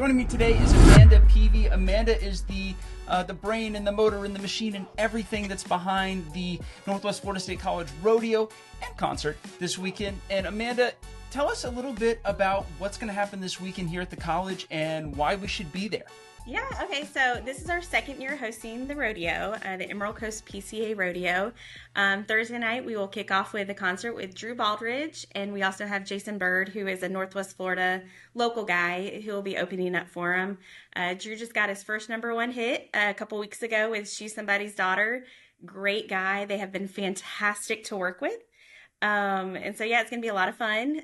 Joining me today is Amanda Peavy. Amanda is the brain and the motor and the machine and everything that's behind the Northwest Florida State College Rodeo and concert this weekend. And Amanda, tell us a little bit about what's going to happen this weekend here at the college and why we should be there. Yeah, okay, so this is our second year hosting the rodeo, the Emerald Coast PCA Rodeo. Thursday night, we will kick off with a concert with Drew Baldridge, and we also have Jason Bird, who is a Northwest Florida local guy, who will be opening up for him. Drew just got his first #1 hit a couple weeks ago with She's Somebody's Daughter. Great guy. They have been fantastic to work with. And so, yeah, it's going to be a lot of fun.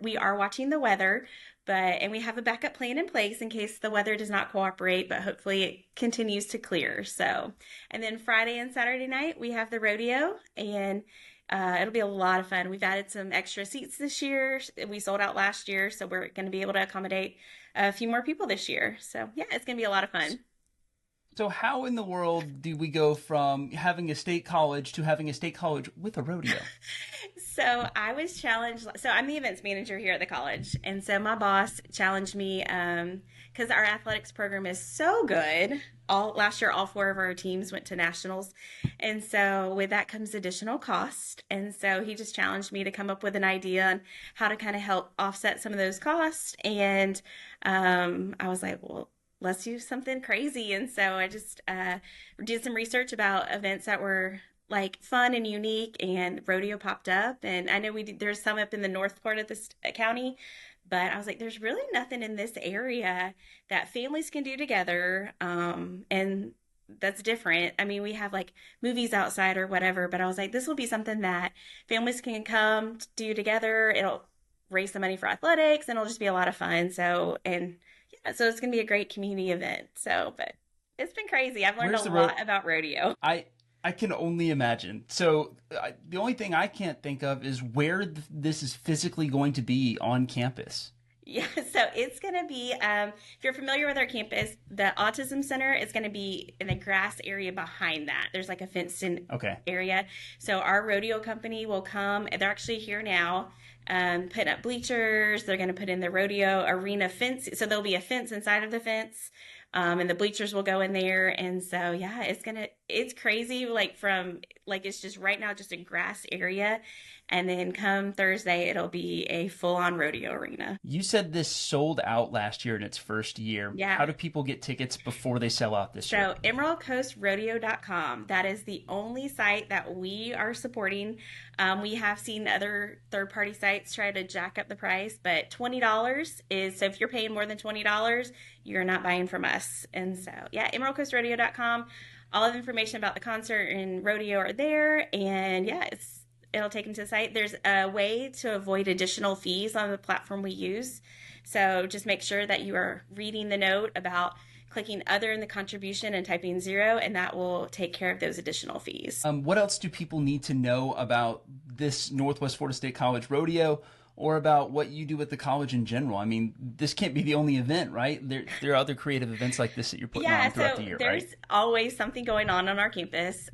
We are watching the weather. And we have a backup plan in place in case the weather does not cooperate, but hopefully it continues to clear. So, and then Friday and Saturday night, we have the rodeo, and it'll be a lot of fun. We've added some extra seats this year. We sold out last year, so we're going to be able to accommodate a few more people this year. So, yeah, it's going to be a lot of fun. So how in the world do we go from having a state college to having a state college with a rodeo? So I was challenged. So I'm the events manager here at the college. And so my boss challenged me because our athletics program is so good. Last year, all 4 of our teams went to nationals. And so with that comes additional cost. And so he just challenged me to come up with an idea on how to kind of help offset some of those costs. And I was like, well, let's do something crazy. And so I just did some research about events that were like fun and unique, and rodeo popped up. And I know there's some up in the north part of this county, but I was like, there's really nothing in this area that families can do together. And that's different. I mean, we have like movies outside or whatever, but I was like, this will be something that families can come do together. It'll raise some money for athletics, and it'll just be a lot of fun. So it's going to be a great community event. So, but it's been crazy. I've learned a lot about rodeo. I can only imagine. So the only thing I can't think of is where this is physically going to be on campus. Yeah, so it's going to be, if you're familiar with our campus, the Autism Center is going to be in the grass area behind that. There's like a fenced-in area. So our rodeo company will come. They're actually here now. Putting up bleachers. They're going to put in the rodeo arena fence. So there'll be a fence inside of the fence, and the bleachers will go in there. And so, yeah, it's crazy. It's just right now just a grass area. And then come Thursday, it'll be a full-on rodeo arena. You said this sold out last year in its first year. Yeah. How do people get tickets before they sell out this year? So emeraldcoastrodeo.com. That is the only site that we are supporting. We have seen other third-party sites try to jack up the price, but $20 is, so if you're paying more than $20, you're not buying from us. And so, yeah, emeraldcoastrodeo.com. All of the information about the concert and rodeo are there. And, yeah, it'll take them to the site. There's a way to avoid additional fees on the platform we use. So just make sure that you are reading the note about clicking other in the contribution and typing 0, and that will take care of those additional fees. What else do people need to know about this Northwest Florida State College Rodeo, or about what you do at the college in general? I mean, this can't be the only event, right? There are other creative events like this that you're putting on throughout the year, right? There's always something going on our campus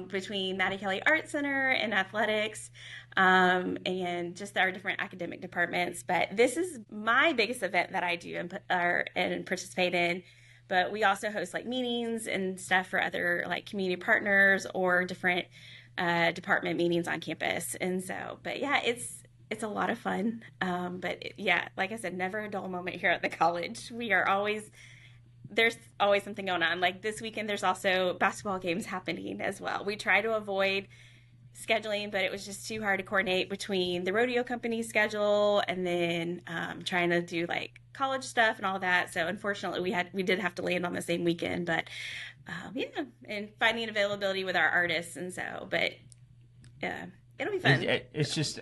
between Maddie Kelly Art Center and athletics, and just our different academic departments. But this is my biggest event that I do and participate in. But we also host like meetings and stuff for other like community partners or different department meetings on campus. And so, but yeah, it's a lot of fun. Yeah, like I said, never a dull moment here at the college. There's always something going on. Like this weekend, there's also basketball games happening as well. We try to avoid scheduling, but it was just too hard to coordinate between the rodeo company's schedule and then trying to do like college stuff and all that. So unfortunately, we did have to land on the same weekend, but yeah, and finding availability with our artists. And so, but it'll be fun. It's just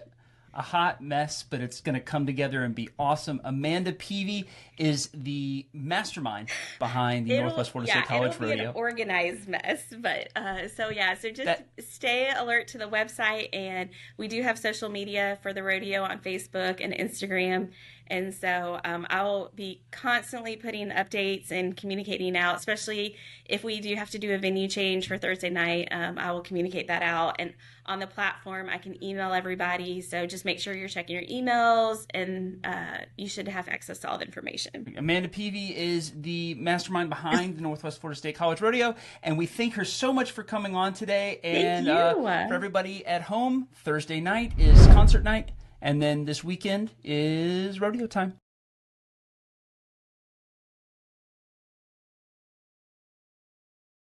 a hot mess, but it's going to come together and be awesome. Amanda Peavy is the mastermind behind the Northwest Florida State College Rodeo. It'll be an organized mess, but so just stay alert to the website, and we do have social media for the rodeo on Facebook and Instagram, And so I'll be constantly putting updates and communicating out, especially if we do have to do a venue change for Thursday night. I will communicate that out. And on the platform, I can email everybody. So just make sure you're checking your emails, and you should have access to all the information. Amanda Peavy is the mastermind behind the Northwest Florida State College Rodeo, and we thank her so much for coming on today. And Thank you. For everybody at home, Thursday night is concert night, and then this weekend is rodeo time.